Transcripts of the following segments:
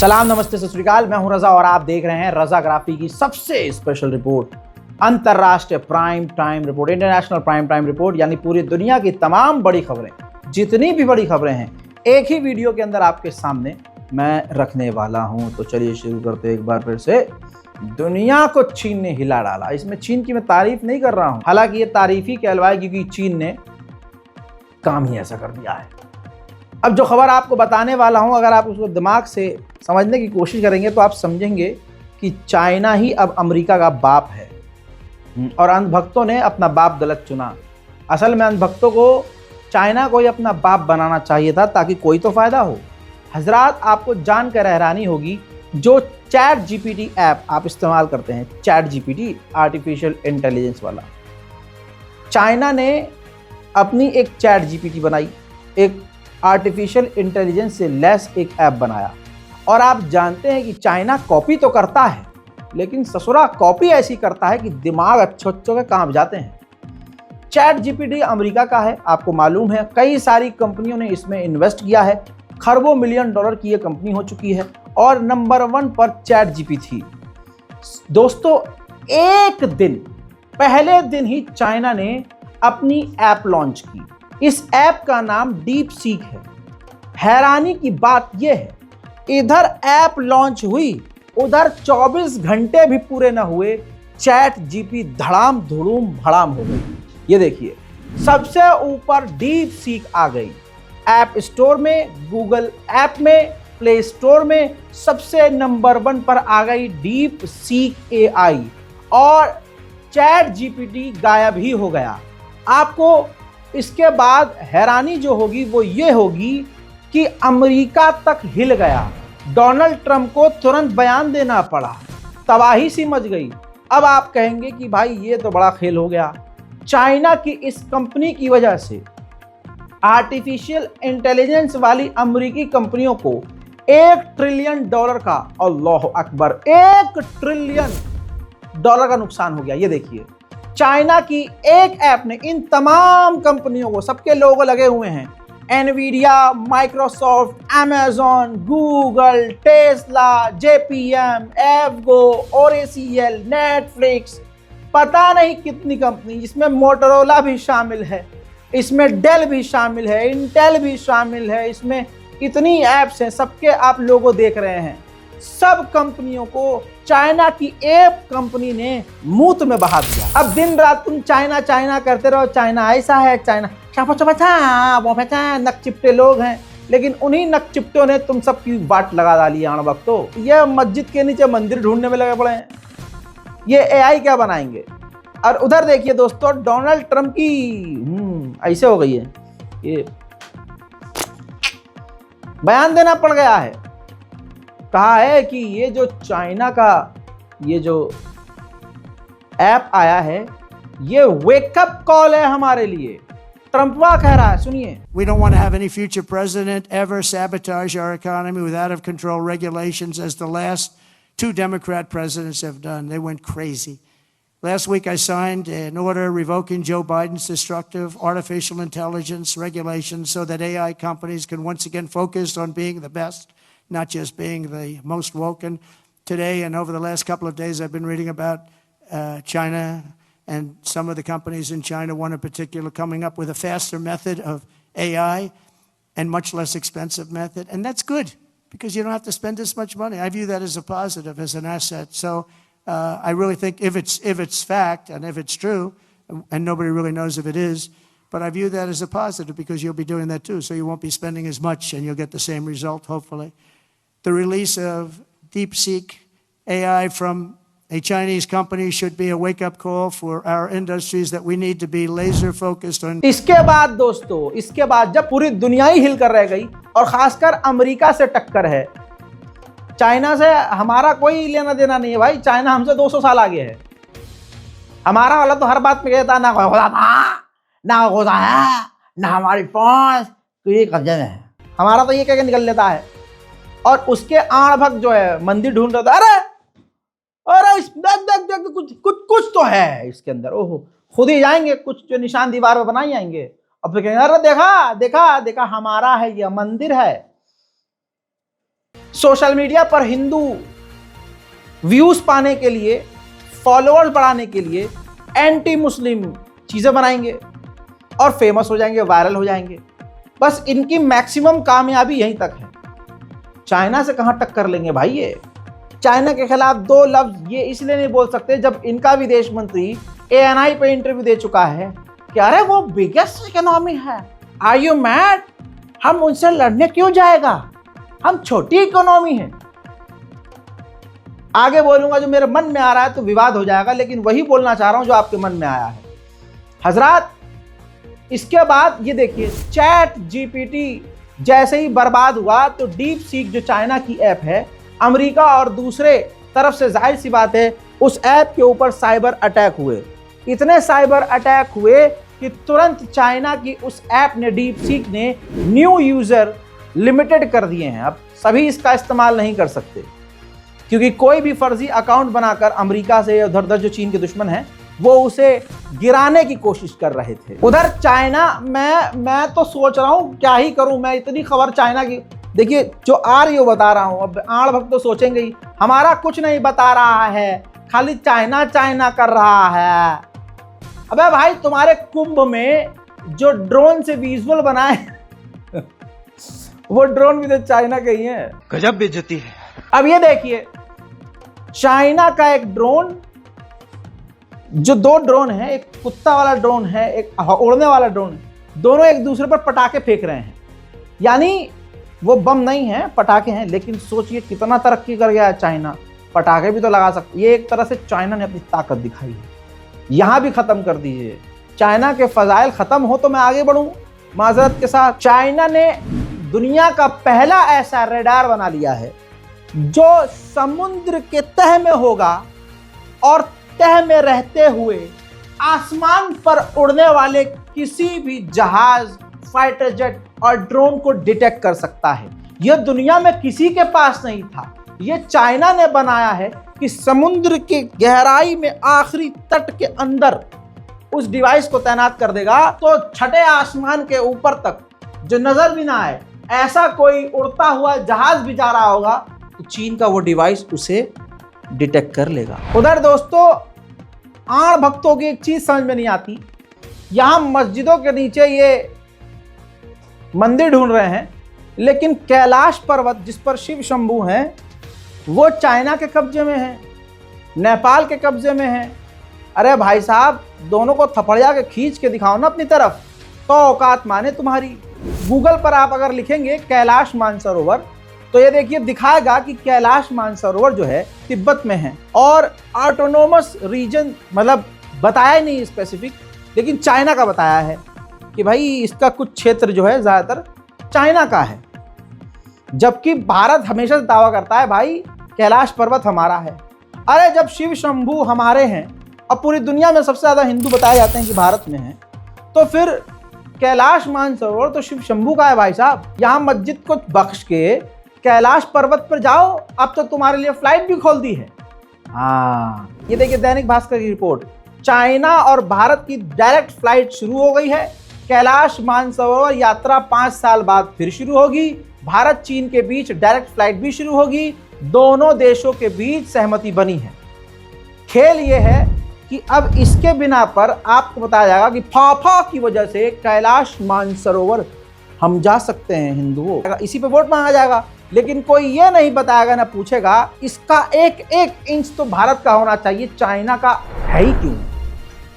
सलाम, नमस्ते, सत श्री अकाल। मैं हूं रजा और आप देख रहे हैं रजाग्राफी की सबसे स्पेशल रिपोर्ट, अंतरराष्ट्रीय prime time report, international prime time report. यानी पूरी दुनिया की तमाम बड़ी खबरें, जितनी भी बड़ी खबरें हैं, एक ही वीडियो के अंदर आपके सामने मैं रखने वाला हूं। तो चलिए शुरू करते हैं। एक बार फिर से, दुनिया को चीन ने हिला डाला। इसमें चीन की मैं तारीफ नहीं कर रहा हूं, हालांकि ये तारीफ ही कहलवाए क्योंकि चीन ने काम ही ऐसा कर दिया है। अब जो खबर आपको बताने वाला हूं, अगर आप उसको दिमाग से समझने की कोशिश करेंगे तो आप समझेंगे कि चाइना ही अब अमेरिका का बाप है और अंधभक्तों ने अपना बाप गलत चुना। असल में अंधभक्तों को चाइना को ही अपना बाप बनाना चाहिए था ताकि कोई तो फायदा हो। हजरात, आपको जानकर हैरानी होगी, जो चैट जीपीटी ऐप आप इस्तेमाल करते हैं, चैट जीपीटी आर्टिफिशियल इंटेलिजेंस वाला, चाइना ने अपनी एक चैट जीपीटी बनाई, एक आर्टिफिशियल इंटेलिजेंस से लैस एक ऐप बनाया। और आप जानते हैं कि चाइना कॉपी तो करता है, लेकिन ससुरा कॉपी ऐसी करता है कि दिमाग अच्छे के कांप जाते हैं। चैट जीपीटी अमेरिका का है, आपको मालूम है। कई सारी कंपनियों ने इसमें इन्वेस्ट किया है, खरबों मिलियन डॉलर की ये कंपनी हो चुकी है और नंबर 1 पर चैट जीपीटी थी। दोस्तों, एक दिन पहले दिन ही चाइना ने अपनी ऐप लॉन्च की। इस ऐप का नाम डीप सीक है। हैरानी की बात यह है, इधर ऐप लॉन्च हुई, उधर 24 घंटे भी पूरे न हुए, चैट जीपी धड़ाम धुड़ूम भड़ाम हो गई। ये देखिए, सबसे ऊपर डीप सीक आ गई। ऐप स्टोर में, गूगल ऐप में, प्ले स्टोर में सबसे नंबर 1 पर आ गई डीप सीक एआई और चैट जीपीटी गायब ही हो गया। आपको इसके बाद हैरानी जो होगी वो ये होगी कि अमेरिका तक हिल गया। डोनाल्ड ट्रंप को तुरंत बयान देना पड़ा, तबाही सी मच गई। अब आप कहेंगे कि भाई ये तो बड़ा खेल हो गया। चाइना की इस कंपनी की वजह से आर्टिफिशियल इंटेलिजेंस वाली अमेरिकी कंपनियों को $1 ट्रिलियन का, अल्लाह अकबर, $1 ट्रिलियन का नुकसान हो गया। ये देखिए, चाइना की एक ऐप ने इन तमाम कंपनियों को, सबके लोगो लगे हुए हैं, Nvidia, Microsoft, Amazon, Google, Tesla, JPM, Avago, Oracle, Netflix, पता नहीं कितनी कंपनी, इसमें मोटोरोला भी शामिल है, इसमें डेल भी शामिल है, इंटेल भी शामिल है, इसमें इतनी ऐप्स हैं, सबके आप लोगो देख रहे हैं। सब कंपनियों को चाइना की एक कंपनी ने मूत में बहा दिया। अब दिन रात तुम चाइना चाइना करते रहो, चाइना ऐसा है, चाइना नक चिपटे लोग हैं, लेकिन उन्हीं नक चिपटों ने तुम सबकी वाट लगा डाली है। वक्तों, ये मस्जिद के नीचे मंदिर ढूंढने में लगे पड़े हैं, ये एआई क्या बनाएंगे। और उधर देखिए दोस्तों, डोनाल्ड ट्रंप की ऐसे हो गई है, ये बयान देना पड़ गया है। कहा है कि ये जो चाइना का ये जो ऐप आया है, ये वेकअप कॉल है हमारे लिए। ट्रंपवा कह रहा है, सुनिए। We don't want to have any future president ever sabotage our economy with out of control regulations as the last 2 Democrat presidents have done. They went crazy. Last week I signed an order revoking Joe Biden's destructive artificial intelligence regulations so that AI companies can once again focus on being the best, not just being the most woke. And today and over the last couple of days, I've been reading about China and some of the companies in China, one in particular, coming up with a faster method of AI and much less expensive method. And that's good because you don't have to spend this much money. I view that as a positive, as an asset. So I really think if it's fact and if it's true, and nobody really knows if it is, but I view that as a positive because you'll be doing that too. So you won't be spending as much and you'll get the same result, hopefully. The release of DeepSeek AI from a Chinese company should be a wake-up call for our industries that we need to be laser focused on. इसके बाद दोस्तों, इसके बाद जब पूरी दुनिया ही हिल कर रह गई और खासकर अमेरिका से टक्कर है, चाइना से हमारा कोई लेना देना नहीं है भाई। चाइना हमसे 200 साल आगे है। हमारा वाला तो हर बात में कहता ना होता था, ना होता है, ना हमारी पहुंच, तो ये कब्जे में है। हमारा तो ये कह के निकल लेता है और उसके आड़ भक्त जो है मंदिर ढूंढ रहा था, अरे कुछ तो है इसके अंदर। ओहो, खुद ही जाएंगे, कुछ जो निशान दीवार पे बनाए जाएंगे और फिर कहेंगे अरे देखा देखा देखा, हमारा है, ये मंदिर है। सोशल मीडिया पर हिंदू व्यूज पाने के लिए, फॉलोअर्स बढ़ाने के लिए एंटी मुस्लिम चीजें बनाएंगे और फेमस हो जाएंगे, वायरल हो जाएंगे। बस इनकी मैक्सिमम कामयाबी यहीं तक है। चाइना से कहां टक्कर लेंगे भाई ये। चाइना के खिलाफ दो लफ्ज ये इसलिए नहीं बोल सकते जब इनका विदेश मंत्री ANI पे इंटरव्यू दे चुका है कि अरे वो बिगेस्ट इकोनॉमी है, आर यू मैड, हम उनसे लड़ने क्यों जाएगा, हम छोटी इकोनॉमी है। आगे बोलूंगा जो मेरे मन में आ रहा है तो विवाद हो जाएगा, लेकिन वही बोलना चाह रहा हूं जो आपके मन में आया है हजरात। इसके बाद ये देखिए, ChatGPT जैसे ही बर्बाद हुआ तो डीप सीक जो चाइना की ऐप है, अमेरिका और दूसरे तरफ से जाहिर सी बात है उस ऐप के ऊपर साइबर अटैक हुए। इतने साइबर अटैक हुए कि तुरंत चाइना की उस ऐप ने, डीप सीक ने न्यू यूजर लिमिटेड कर दिए हैं। अब सभी इसका इस्तेमाल नहीं कर सकते क्योंकि कोई भी फर्जी अकाउंट बनाकर अमेरिका से या उधर जो चीन के दुश्मन हैं वो उसे गिराने की कोशिश कर रहे थे। उधर चाइना, मैं तो सोच रहा हूं क्या ही करूं मैं, इतनी खबर चाइना की। देखिए जो आ रही हो बता रहा हूं, अब आड़ भक्त तो सोचेंगे ही हमारा कुछ नहीं बता रहा है, खाली चाइना चाइना कर रहा है। अबे भाई तुम्हारे कुंभ में जो ड्रोन से विजुअल बनाए वो ड्रोन भी तो चाइना के ही है। गजब बेइज्जती है। अब ये देखिए, चाइना का एक ड्रोन, जो दो ड्रोन है, एक कुत्ता वाला ड्रोन है, एक उड़ने वाला ड्रोन है, दोनों एक दूसरे पर पटाखे फेंक रहे हैं। यानी वो बम नहीं है, पटाखे हैं। लेकिन सोचिए कितना तरक्की कर गया है चाइना, पटाखे भी तो लगा सकते। ये एक तरह से चाइना ने अपनी ताकत दिखाई है। यहां भी खत्म कर दीजिए, चाइना के फजाइल खत्म हो तो मैं आगे बढ़ूं माजरत के साथ। चाइना ने दुनिया का पहला ऐसा रेडार बना लिया है जो समुद्र के तह में होगा और तह में रहते हुए आसमान पर उड़ने वाले किसी भी जहाज, फाइटर जेट और ड्रोन को डिटेक्ट कर सकता है। यह दुनिया में किसी के पास नहीं था, यह चाइना ने बनाया है कि समुद्र के गहराई में आखिरी तट के अंदर उस डिवाइस को तैनात कर देगा तो छठे आसमान के ऊपर तक जो नजर भी ना आए, ऐसा कोई उड़ता हुआ जहाज भी जा रहा होगा तो चीन का वो डिवाइस उसे डिटेक्ट कर लेगा। उधर दोस्तों आड़ भक्तों की एक चीज समझ में नहीं आती, यहां मस्जिदों के नीचे ये मंदिर ढूंढ रहे हैं, लेकिन कैलाश पर्वत जिस पर शिव शंभू हैं वो चाइना के कब्जे में है, नेपाल के कब्जे में है। अरे भाई साहब, दोनों को थपड़िया के खींच के दिखाओ ना अपनी तरफ तो औकात माने तुम्हारी। गूगल पर आप अगर लिखेंगे कैलाश मानसरोवर तो ये देखिए दिखाएगा कि कैलाश मानसरोवर जो है तिब्बत में है और ऑटोनोमस रीजन, मतलब बताया नहीं स्पेसिफिक, लेकिन चाइना का बताया है कि भाई इसका कुछ क्षेत्र जो है ज़्यादातर चाइना का है। जबकि भारत हमेशा से दावा करता है भाई कैलाश पर्वत हमारा है। अरे जब शिव शंभू हमारे हैं और पूरी दुनिया में सबसे ज़्यादा हिंदू बताए जाते हैं कि भारत में हैं, तो फिर कैलाश मानसरोवर तो शिव शंभू का है भाई साहब। यहाँ मस्जिद को बख्श के कैलाश पर्वत पर जाओ, अब तो तुम्हारे लिए फ्लाइट भी खोल दी है। हाँ, ये देखिए दैनिक भास्कर की रिपोर्ट, चाइना और भारत की डायरेक्ट फ्लाइट शुरू हो गई है। कैलाश मानसरोवर यात्रा 5 साल बाद फिर शुरू होगी। भारत चीन के बीच डायरेक्ट फ्लाइट भी शुरू होगी। दोनों देशों के बीच सहमति बनी है। खेल यह है कि अब इसके बिना पर आपको बताया जाएगा कि फाफा की वजह से कैलाश मानसरोवर हम जा सकते हैं हिंदुओं, इसी पे वोट मांगा जाएगा। लेकिन कोई ये नहीं बताएगा ना पूछेगा इसका एक एक इंच तो भारत का होना चाहिए, चाइना का है ही क्यों?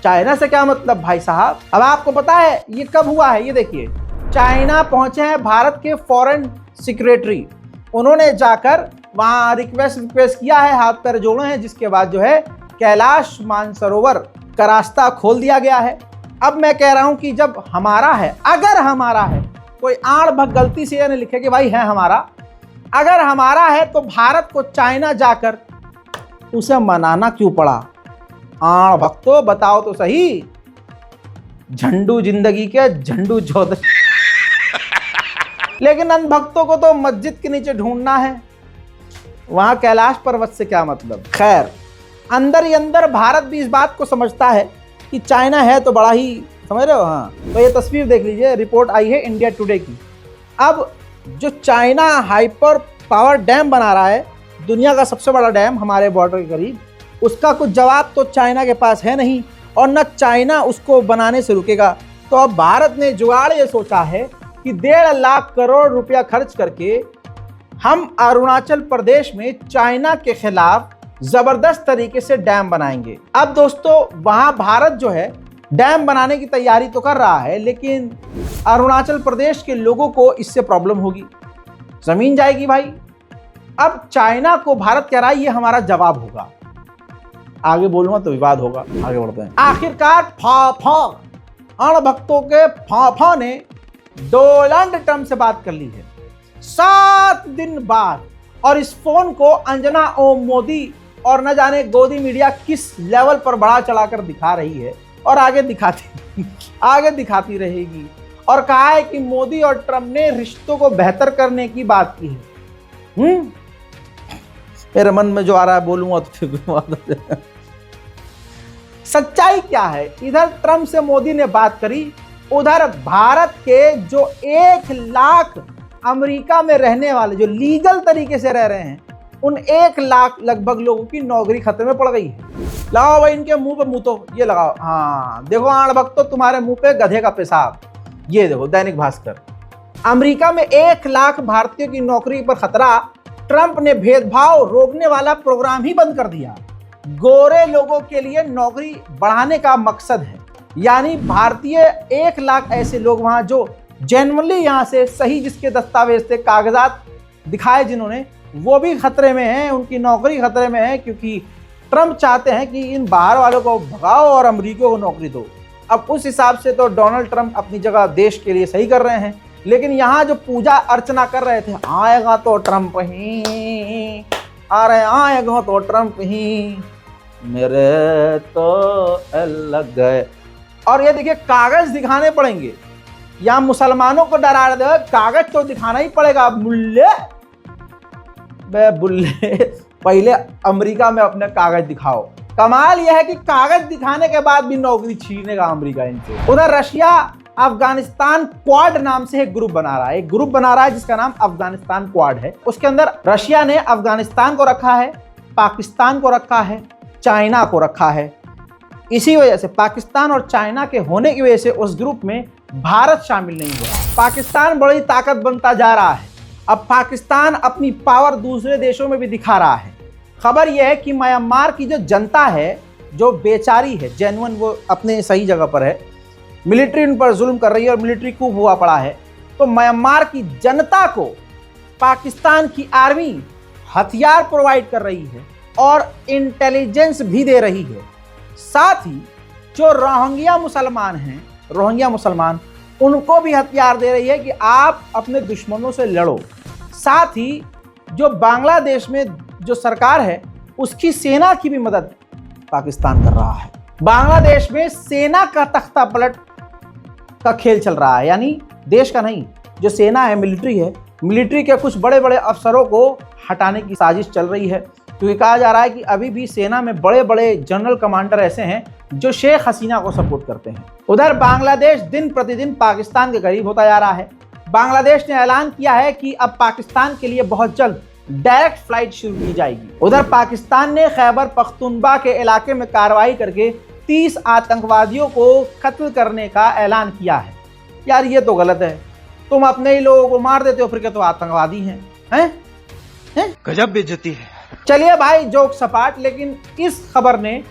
चाइना से क्या मतलब भाई साहब? अब आपको पता है ये कब हुआ है? ये देखिए, चाइना पहुंचे हैं भारत के फॉरेन सेक्रेटरी, उन्होंने जाकर वहां रिक्वेस्ट किया है, हाथ पैर जोड़े हैं, जिसके बाद जो है कैलाश मानसरोवर का रास्ता खोल दिया गया है। अब मैं कह रहा हूं कि जब हमारा है, अगर हमारा है, कोई आड़ भग गलती से यह नहीं लिखे कि भाई है हमारा, अगर हमारा है तो भारत को चाइना जाकर उसे मनाना क्यों पड़ा? आड़ भक्तों बताओ तो सही, झंडू जिंदगी के झंडू जोध। लेकिन अन भक्तों को तो मस्जिद के नीचे ढूंढना है, वहां कैलाश पर्वत से क्या मतलब? खैर, अंदर ही अंदर भारत भी इस बात को समझता है कि चाइना है तो बड़ा ही, समझ रहे हो? हाँ, तो ये तस्वीर देख लीजिए, रिपोर्ट आई है इंडिया टुडे की। अब जो चाइना हाइपर पावर डैम बना रहा है, दुनिया का सबसे बड़ा डैम हमारे बॉर्डर के करीब, उसका कुछ जवाब तो चाइना के पास है नहीं और न चाइना उसको बनाने से रुकेगा। तो अब भारत ने जुगाड़ ये सोचा है कि 1.5 लाख करोड़ रुपया खर्च करके हम अरुणाचल प्रदेश में चाइना के खिलाफ जबरदस्त तरीके से डैम बनाएंगे। अब दोस्तों वहां भारत जो है डैम बनाने की तैयारी तो कर रहा है, लेकिन अरुणाचल प्रदेश के लोगों को इससे प्रॉब्लम होगी, जमीन जाएगी भाई। अब चाइना को भारत कह रहा है ये हमारा जवाब होगा, आगे बोलूंगा तो विवाद होगा। आगे बढ़ते हैं। आखिरकार फाफा अणभक्तों के फाफा ने डोनाल्ड ट्रंप से बात कर ली है 7 दिन बाद, और इस फोन को अंजना ओम मोदी और न जाने गोदी मीडिया किस लेवल पर बढ़ा चढ़ाकर दिखा रही है और आगे दिखाती रहेगी। और कहा है कि मोदी और ट्रंप ने रिश्तों को बेहतर करने की बात की है। मेरे मन में जो आ रहा है बोलूंगा तो फिर सच्चाई क्या है? इधर ट्रंप से मोदी ने बात करी, उधर भारत के जो 1 लाख अमेरिका में रहने वाले जो लीगल तरीके से रह रहे हैं, उन 1 लाख लगभग लोगों की नौकरी खतरे में पड़ गई है। लगाओ भाई इनके मुंह पे मुंह, तो ये लगाओ, हाँ देखो अणभक्तों तुम्हारे मुंह पे गधे का पेशाब। ये देखो दैनिक भास्कर, अमेरिका में 1 लाख भारतीयों की नौकरी पर खतरा, ट्रंप ने भेदभाव रोकने वाला प्रोग्राम ही बंद कर दिया। गोरे लोगों के लिए नौकरी बढ़ाने का मकसद है, यानी भारतीय 1 लाख ऐसे लोग वहां जो जेन्युइनली यहाँ से सही, जिसके दस्तावेज थे, कागजात दिखाए जिन्होंने, वो भी खतरे में हैं, उनकी नौकरी खतरे में है, क्योंकि ट्रंप चाहते हैं कि इन बाहर वालों को भगाओ और अमेरिकियों को नौकरी दो। अब उस हिसाब से तो डोनाल्ड ट्रंप अपनी जगह देश के लिए सही कर रहे हैं, लेकिन यहाँ जो पूजा अर्चना कर रहे थे, आएगा तो ट्रंप ही, आएगा तो ट्रंप ही, मेरे तो लग गए। और ये देखिए कागज दिखाने पड़ेंगे, या मुसलमानों को डरा रहे थे, कागज तो दिखाना ही पड़ेगा। बुल्ले पहले अमेरिका में अपने कागज दिखाओ। कमाल यह है कि कागज दिखाने के बाद भी नौकरी छीनेगा अमेरिका इनसे। उधर रशिया अफगानिस्तान क्वाड नाम से एक ग्रुप बना रहा है, जिसका नाम अफगानिस्तान क्वाड है। उसके अंदर रशिया ने अफगानिस्तान को रखा है, पाकिस्तान को रखा है, चाइना को रखा है। इसी वजह से पाकिस्तान और चाइना के होने की वजह से उस ग्रुप में भारत शामिल नहीं हुआ। पाकिस्तान बड़ी ताकत बनता जा रहा है। अब पाकिस्तान अपनी पावर दूसरे देशों में भी दिखा रहा है। खबर यह है कि म्यांमार की जो जनता है, जो बेचारी है, जेन्युइन वो अपने सही जगह पर है, मिलिट्री उन पर जुल्म कर रही है और मिलिट्री कूप हुआ पड़ा है, तो म्यांमार की जनता को पाकिस्तान की आर्मी हथियार प्रोवाइड कर रही है और इंटेलिजेंस भी दे रही है। साथ ही जो रोहिंग्या मुसलमान उनको भी हथियार दे रही है कि आप अपने दुश्मनों से लड़ो। साथ ही जो बांग्लादेश में जो सरकार है, उसकी सेना की भी मदद पाकिस्तान कर रहा है। बांग्लादेश में सेना का तख्ता पलट का खेल चल रहा है, यानी देश का नहीं, जो सेना है, मिलिट्री के कुछ बड़े बड़े अफसरों को हटाने की साजिश चल रही है, क्योंकि कहा जा रहा है कि अभी भी सेना में बड़े बड़े जनरल कमांडर ऐसे हैं जो शेख हसीना को सपोर्ट करते हैं। उधर बांग्लादेश दिन प्रतिदिन पाकिस्तान के करीब होता जा रहा है। बांग्लादेश ने ऐलान किया है कि अब पाकिस्तान के लिए बहुत जल्द डायरेक्ट फ्लाइट शुरू की जाएगी। उधर पाकिस्तान ने खैबर पख्तूनख्वा के इलाके में कार्रवाई करके 30 आतंकवादियों को कत्ल करने का ऐलान किया है। यार ये तो गलत है, तुम अपने ही लोगों को मार देते हो, फिर क्या तो आतंकवादी हैं? गजब बेइज्जती है। चलिए भाई जोक सपाट, लेकिन इस खबर ने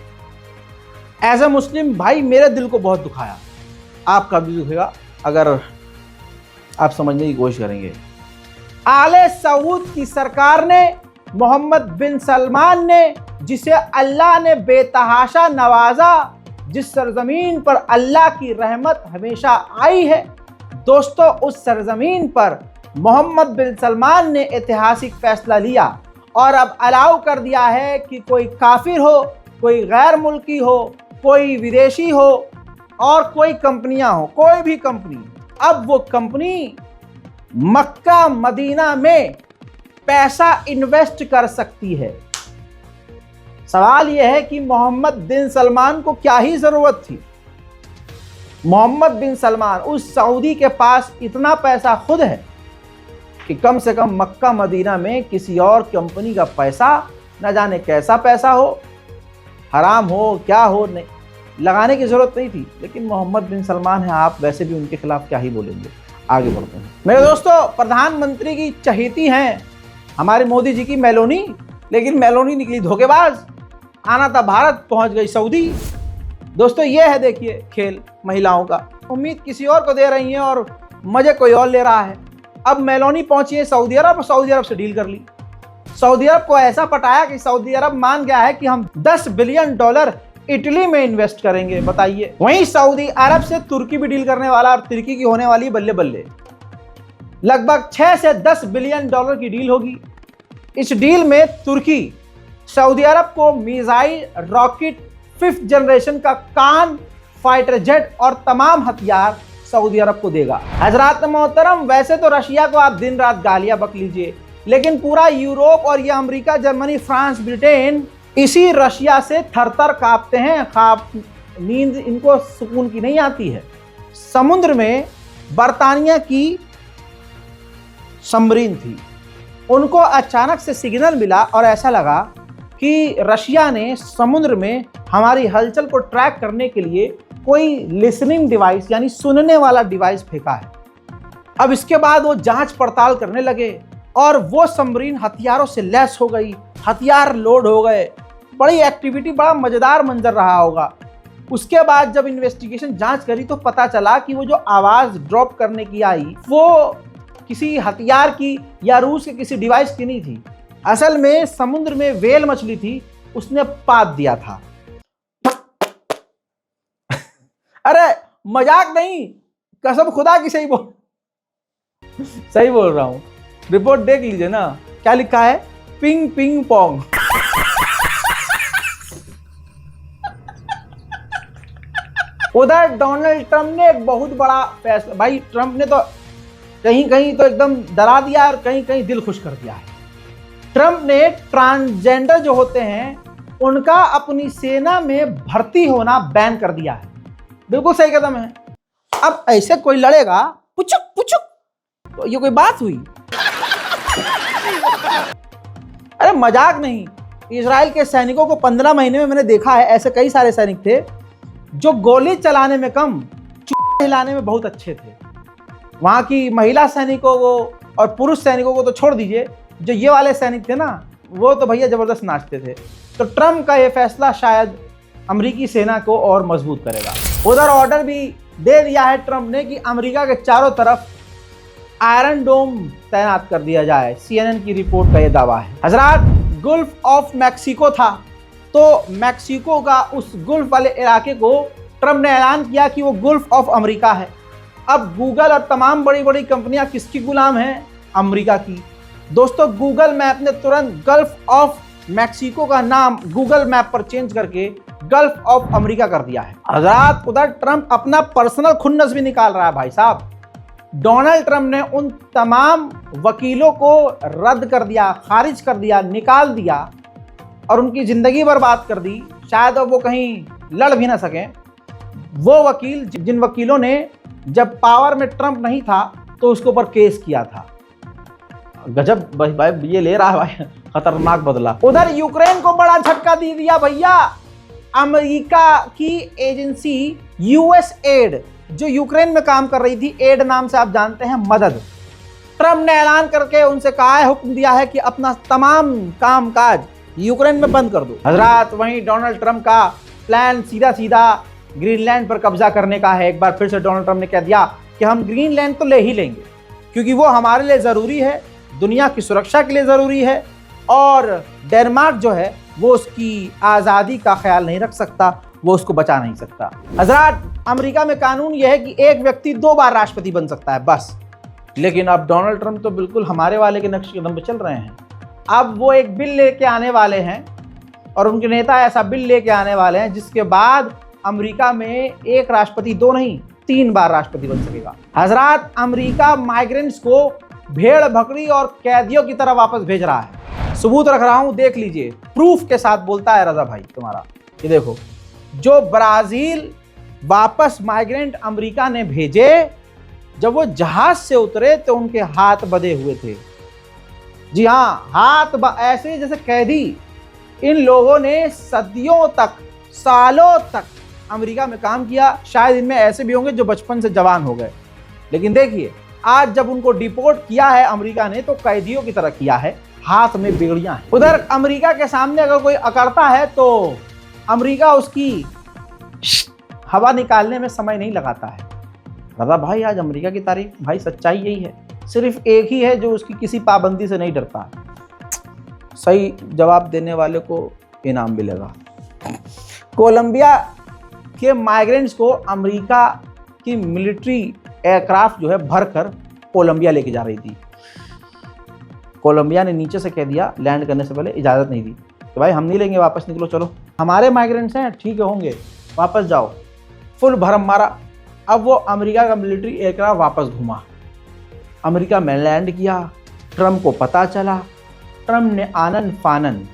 एज ए मुस्लिम भाई मेरे दिल को बहुत दुखाया। आपका भी दुखेगा अगर आप समझने की कोशिश करेंगे। आले सऊद की सरकार ने, मोहम्मद बिन सलमान ने, जिसे अल्लाह ने बेतहाशा नवाजा, जिस सरजमीन पर अल्लाह की रहमत हमेशा आई है, दोस्तों उस सरजमीन पर मोहम्मद बिन सलमान ने ऐतिहासिक फैसला लिया और अब अलाउ कर दिया है कि कोई काफिर हो, कोई गैर मुल्की हो, कोई विदेशी हो और कोई कंपनियां हो, कोई भी कंपनी, अब वो कंपनी मक्का मदीना में पैसा इन्वेस्ट कर सकती है। सवाल यह है कि मोहम्मद बिन सलमान को क्या ही जरूरत थी? मोहम्मद बिन सलमान, उस सऊदी के पास इतना पैसा खुद है कि कम से कम मक्का मदीना में किसी और कंपनी का पैसा, न जाने कैसा पैसा हो, हराम हो क्या हो, नहीं लगाने की जरूरत नहीं थी। लेकिन मोहम्मद बिन सलमान है, आप वैसे भी उनके खिलाफ क्या ही बोलेंगे। आगे बढ़ते हैं। मेरे दोस्तों, प्रधानमंत्री की चहेती हैं हमारे मोदी जी की मेलोनी, लेकिन मेलोनी निकली धोखेबाज। आना था भारत, पहुंच गई सऊदी। दोस्तों ये है देखिए खेल महिलाओं का। उम्मीद किसी और को दे रही हैं और मजे कोई और ले रहा है। अब मेलोनी पहुंची है सऊदी अरब, सऊदी अरब से डील कर ली। सऊदी अरब को ऐसा पटाया कि सऊदी अरब मान गया है कि हम $10 बिलियन इटली में इन्वेस्ट करेंगे। बताइए, वहीं सऊदी अरब से तुर्की भी डील करने वाला और तुर्की की होने वाली बल्ले बल्ले। लगभग 6 से 10 बिलियन डॉलर की डील होगी। इस डील में तुर्की सऊदी अरब को मिसाइल, रॉकेट, 5th जनरेशन का कान फाइटर जेट और तमाम हथियार सऊदी अरब को देगा। हजरात मोहतरम, वैसे तो रशिया को आप दिन रात गालियां बक लीजिए, लेकिन पूरा यूरोप और ये अमेरिका, जर्मनी, फ्रांस, ब्रिटेन इसी रशिया से थरथर कांपते हैं। नींद इनको सुकून की नहीं आती है। समुद्र में बर्तानिया की सबमरीन थी, उनको अचानक से सिग्नल मिला और ऐसा लगा कि रशिया ने समुद्र में हमारी हलचल को ट्रैक करने के लिए कोई लिसनिंग डिवाइस यानी सुनने वाला डिवाइस फेंका है। अब इसके बाद वो जांच पड़ताल करने लगे और वो सबमरीन हथियारों से लैस हो गई, हथियार लोड हो गए। बड़ी एक्टिविटी, बड़ा मजेदार मंजर रहा होगा। उसके बाद जब इन्वेस्टिगेशन जांच करी तो पता चला कि वो जो आवाज ड्रॉप करने की आई वो किसी हथियार की या रूस के किसी डिवाइस की नहीं थी। असल में समुद्र में वेल मछली थी, उसने पाद दिया था। अरे मजाक नहीं, कसम खुदा की सही बोल रहा हूं। रिपोर्ट देख लीजिए ना, क्या लिखा है, पिंग पिंग पोंग। उधर डोनाल्ड ट्रंप ने एक बहुत बड़ा फैसला, भाई ट्रंप ने तो कहीं कहीं तो एकदम डरा दिया और कहीं कहीं दिल खुश कर दिया है। ट्रंप ने ट्रांसजेंडर जो होते हैं उनका अपनी सेना में भर्ती होना बैन कर दिया है। बिल्कुल सही कदम है। अब ऐसे कोई लड़ेगा पुचुक पुचुक, तो ये कोई बात हुई? अरे मजाक नहीं। इजराइल के सैनिकों को 15 महीने में मैंने देखा है, ऐसे कई सारे सैनिक थे जो गोली चलाने में कम, हिलाने में बहुत अच्छे थे। वहां की महिला सैनिकों को और पुरुष सैनिकों को तो छोड़ दीजिए, जो ये वाले सैनिक थे ना, वो तो भैया जबरदस्त नाचते थे। तो ट्रंप का ये फैसला शायद अमेरिकी सेना को और मजबूत करेगा। उधर ऑर्डर भी दे दिया है ट्रंप ने कि अमेरिका के चारों तरफ आयरन डोम तैनात कर दिया जाए। CNN की रिपोर्ट का यह दावा है। हजरात, गुल्फ ऑफ मैक्सिको था, तो मैक्सिको का उस गुल्फ वाले इलाके को ट्रंप ने ऐलान किया कि वो गुल्फ ऑफ अमेरिका है। अब गूगल और तमाम बड़ी बड़ी कंपनियां किसकी गुलाम हैं? अमेरिका की। दोस्तों, गूगल मैप ने तुरंत गल्फ ऑफ मैक्सिको का नाम गूगल मैप पर चेंज करके गल्फ ऑफ अमेरिका कर दिया है। हजरात, उधर ट्रंप अपना पर्सनल खुन्नस भी निकाल रहा है। भाई साहब, डोनाल्ड ट्रंप ने उन तमाम वकीलों को रद्द कर दिया, खारिज कर दिया, निकाल दिया और उनकी जिंदगी बर्बाद कर दी। शायद अब वो कहीं लड़ भी ना सकें। वो वकील जिन वकीलों ने जब पावर में ट्रंप नहीं था तो उसके ऊपर केस किया था। गजब भाई ये ले रहा है भाई, खतरनाक बदला। उधर यूक्रेन को बड़ा झटका दे दिया भैया। अमेरिका की एजेंसी USAID जो यूक्रेन में काम कर रही थी, एड नाम से आप जानते हैं, मदद, ट्रंप ने ऐलान करके उनसे कहा है, हुक्म दिया है कि अपना तमाम कामकाज यूक्रेन में बंद कर दो। हजरात, वहीं डोनाल्ड ट्रंप का प्लान सीधा सीधा ग्रीनलैंड पर कब्जा करने का है। एक बार फिर से डोनाल्ड ट्रंप ने कह दिया कि हम ग्रीनलैंड तो ले ही लेंगे, क्योंकि वो हमारे लिए ज़रूरी है, दुनिया की सुरक्षा के लिए ज़रूरी है, और डेनमार्क जो है वो उसकी आज़ादी का ख्याल नहीं रख सकता, वो उसको बचा नहीं सकता। हजरात, अमेरिका में कानून यह है कि एक व्यक्ति 2 बार राष्ट्रपति बन सकता है बस। लेकिन अब डोनाल्ड ट्रंप तो बिल्कुल हमारे वाले के नक्शे कदम पे चल रहे हैं। अब वो एक बिल लेके आने वाले हैं और उनके नेता ऐसा बिल लेके आने वाले हैं जिसके बाद अमेरिका में एक राष्ट्रपति 2 नहीं 3 बार राष्ट्रपति बन सकेगा। हजरात, अमेरिका माइग्रेंट्स को भेड़ बकरी और कैदियों की तरह वापस भेज रहा है। सबूत रख रहा हूं, देख लीजिए, प्रूफ के साथ बोलता है रजा भाई तुम्हारा। ये देखो, जो ब्राजील वापस माइग्रेंट अमेरिका ने भेजे जब वो जहाज से उतरे तो उनके हाथ बंधे हुए थे। जी हाँ, हाथ ऐसे जैसे कैदी। इन लोगों ने सदियों तक, सालों तक अमेरिका में काम किया। शायद इनमें ऐसे भी होंगे जो बचपन से जवान हो गए, लेकिन देखिए आज जब उनको डिपोर्ट किया है अमेरिका ने तो कैदियों की तरह किया है, हाथ में बेड़ियां हैं। उधर अमेरिका के सामने अगर कोई अकड़ता है तो अमेरिका उसकी हवा निकालने में समय नहीं लगाता है। दादा भाई आज अमेरिका की तारीफ, भाई सच्चाई यही है, सिर्फ एक ही है जो उसकी किसी पाबंदी से नहीं डरता। सही जवाब देने वाले को इनाम मिलेगा। कोलंबिया के माइग्रेंट्स को अमेरिका की मिलिट्री एयरक्राफ्ट जो है भरकर कोलंबिया लेके जा रही थी। कोलंबिया ने नीचे से कह दिया, लैंड करने से पहले इजाज़त नहीं दी कि भाई हम नहीं लेंगे, वापस निकलो, चलो हमारे माइग्रेंट्स हैं, ठीक है होंगे, वापस जाओ। फुल भरम मारा। अब वो अमेरिका का मिलिट्री एयरक्राफ्ट वापस घूमा, अमेरिका में लैंड किया। ट्रम्प को पता चला, ट्रम्प ने आनन फानन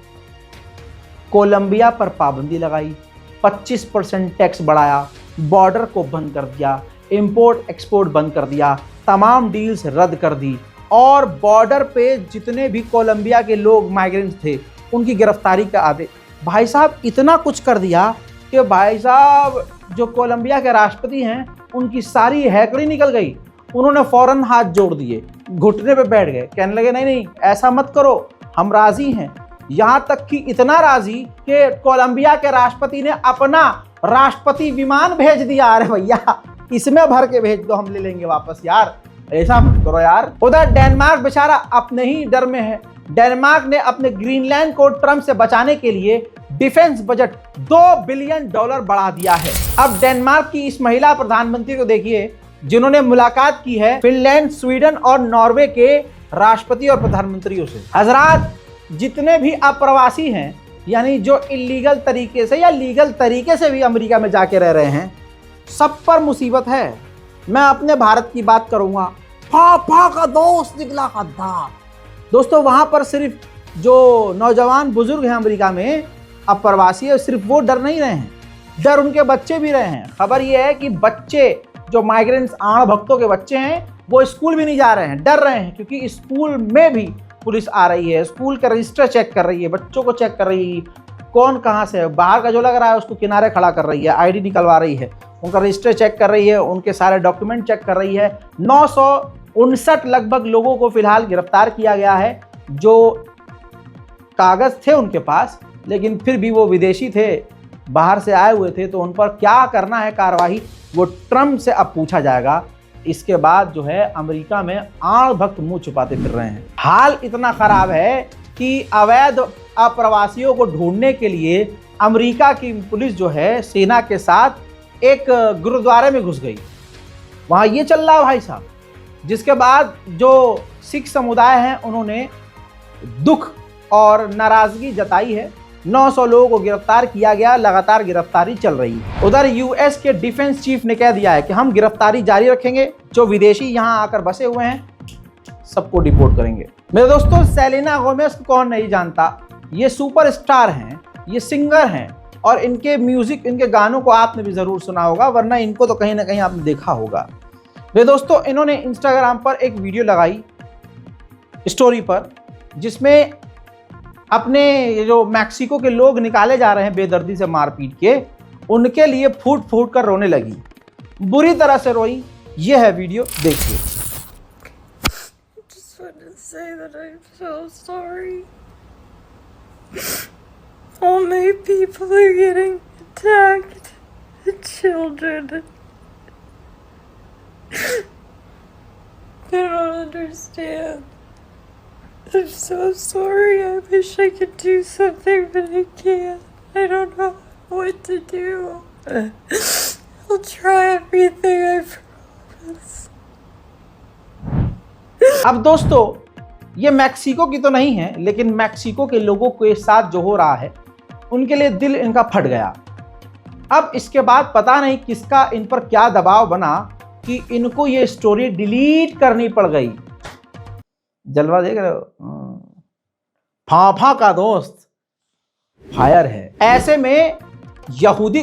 कोलंबिया पर पाबंदी लगाई, 25% टैक्स बढ़ाया, बॉर्डर को बंद कर दिया, इंपोर्ट एक्सपोर्ट बंद कर दिया, तमाम डील्स रद्द कर दी और बॉर्डर पे जितने भी कोलंबिया के लोग माइग्रेंट्स थे उनकी गिरफ्तारी का आदेश। भाई साहब इतना कुछ कर दिया कि भाई साहब जो कोलंबिया के राष्ट्रपति हैं उनकी सारी हैकड़ी निकल गई। उन्होंने फौरन हाथ जोड़ दिए, घुटने पे बैठ गए, कहने लगे नहीं नहीं ऐसा मत करो, हम राजी हैं। यहाँ तक कि इतना राजी कि कोलंबिया के राष्ट्रपति ने अपना राष्ट्रपति विमान भेज दिया। अरे भैया इसमें भर के भेज दो, हम ले लेंगे वापस यार, ऐसा मत करो यार। उधर डेनमार्क बेचारा अपने ही डर में है। डेनमार्क ने अपने ग्रीनलैंड को ट्रम्प से बचाने के लिए डिफेंस बजट $2 बिलियन बढ़ा दिया है। अब डेनमार्क की इस महिला प्रधानमंत्री को देखिए जिन्होंने मुलाकात की है फिनलैंड, स्वीडन और नॉर्वे के राष्ट्रपति और प्रधानमंत्रियों से। हजरात जितने भी अप्रवासी हैं, यानी जो इलीगल तरीके से या लीगल तरीके से भी अमेरिका में जाके रह रहे हैं, सब पर मुसीबत है। मैं अपने भारत की बात करूंगा, फा का दोस्त निकला गद्दार। दोस्तों वहां पर सिर्फ जो नौजवान बुजुर्ग हैं अमेरिका में अप्रवासी है, सिर्फ वो डर नहीं रहे हैं, डर उनके बच्चे भी रहे हैं। खबर ये है कि बच्चे जो माइग्रेंट्स आड़ भक्तों के बच्चे हैं वो स्कूल भी नहीं जा रहे हैं, डर रहे हैं, क्योंकि स्कूल में भी पुलिस आ रही है, स्कूल का रजिस्टर चेक कर रही है, बच्चों को चेक कर रही है, कौन कहाँ से है, बाहर का जो लग रहा है उसको किनारे खड़ा कर रही है, आईडी निकलवा रही है, उनका रजिस्टर चेक कर रही है, उनके सारे डॉक्यूमेंट चेक कर रही है। 959 लगभग लोगों को फिलहाल गिरफ्तार किया गया है जो कागज थे उनके पास, लेकिन फिर भी वो विदेशी थे, बाहर से आए हुए थे, तो उन पर क्या करना है कार्रवाई वो ट्रम्प से अब पूछा जाएगा। इसके बाद जो है अमेरिका में आड़ भक्त मुंह छुपाते फिर रहे हैं। हाल इतना खराब है कि अवैध अप्रवासियों को ढूंढने के लिए अमेरिका की पुलिस जो है सेना के साथ एक गुरुद्वारे में घुस गई। वहां ये चल रहा है भाई साहब, जिसके बाद जो सिख समुदाय हैं उन्होंने दुख और नाराजगी जताई है। 900 लोगों को गिरफ्तार किया गया, लगातार गिरफ्तारी चल रही है। उधर यूएस के डिफेंस चीफ ने कह दिया है कि हम गिरफ्तारी जारी रखेंगे, जो विदेशी यहां आकर बसे हुए हैं सबको डिपोर्ट करेंगे। मेरे दोस्तों सेलेना गोमेज को कौन नहीं जानता, ये सुपरस्टार हैं, ये सिंगर हैं और इनके म्यूजिक, इनके गानों को आपने भी जरूर सुना होगा, वरना इनको तो कहीं ना कहीं आपने देखा होगा। मेरे दोस्तों इन्होंने इंस्टाग्राम पर एक वीडियो लगाई स्टोरी पर, जिसमें अपने जो मैक्सिको के लोग निकाले जा रहे हैं बेदर्दी से मार पीट के, उनके लिए फूट फूट कर रोने लगी, बुरी तरह से रोई। ये है वीडियो, देखिए। Just want to say that I'm so sorry. All my people are getting attacked. The children. They don't understand. I'm so sorry. I wish I could do something, but I can't. I don't know what to do. I'll try everything, I promise. अब दोस्तों ये Mexico की तो नहीं है, लेकिन Mexico के लोगों के साथ जो हो रहा है उनके लिए दिल इनका फट गया। अब इसके बाद पता नहीं किसका इन पर क्या दबाव बना कि इनको ये स्टोरी डिलीट करनी पड़ गई। जलवा देख रहे हो, फाफा का दोस्त फायर है। ऐसे में यहूदी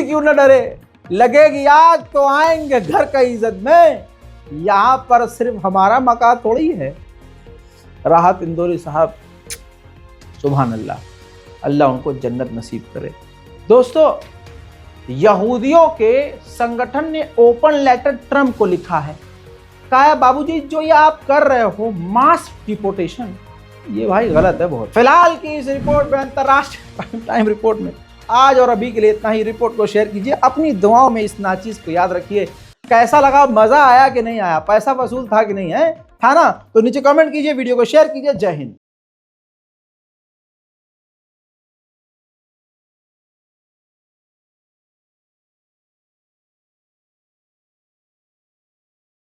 क्यों न डरे, लगेगी आग तो आएंगे घर का इज्जत में। यहां पर सिर्फ हमारा मकान थोड़ी है। राहत इंदौरी साहब, सुभान अल्लाह, अल्लाह उनको जन्नत नसीब करे। दोस्तों, यहूदियों के संगठन ने ओपन लेटर ट्रम्प को लिखा है, कहा बाबूजी जो ये आप कर रहे हो मास डिपोर्टेशन, ये भाई गलत है बहुत। फिलहाल की इस रिपोर्ट में, अंतरराष्ट्रीय प्राइम टाइम रिपोर्ट में आज और अभी के लिए इतना ही। रिपोर्ट को शेयर कीजिए, अपनी दुआओं में इस नाचीज को याद रखिए। कैसा लगा, मजा आया कि नहीं आया, पैसा वसूल था कि नहीं है, था ना? तो नीचे कमेंट कीजिए, वीडियो को शेयर कीजिए। जय हिंद।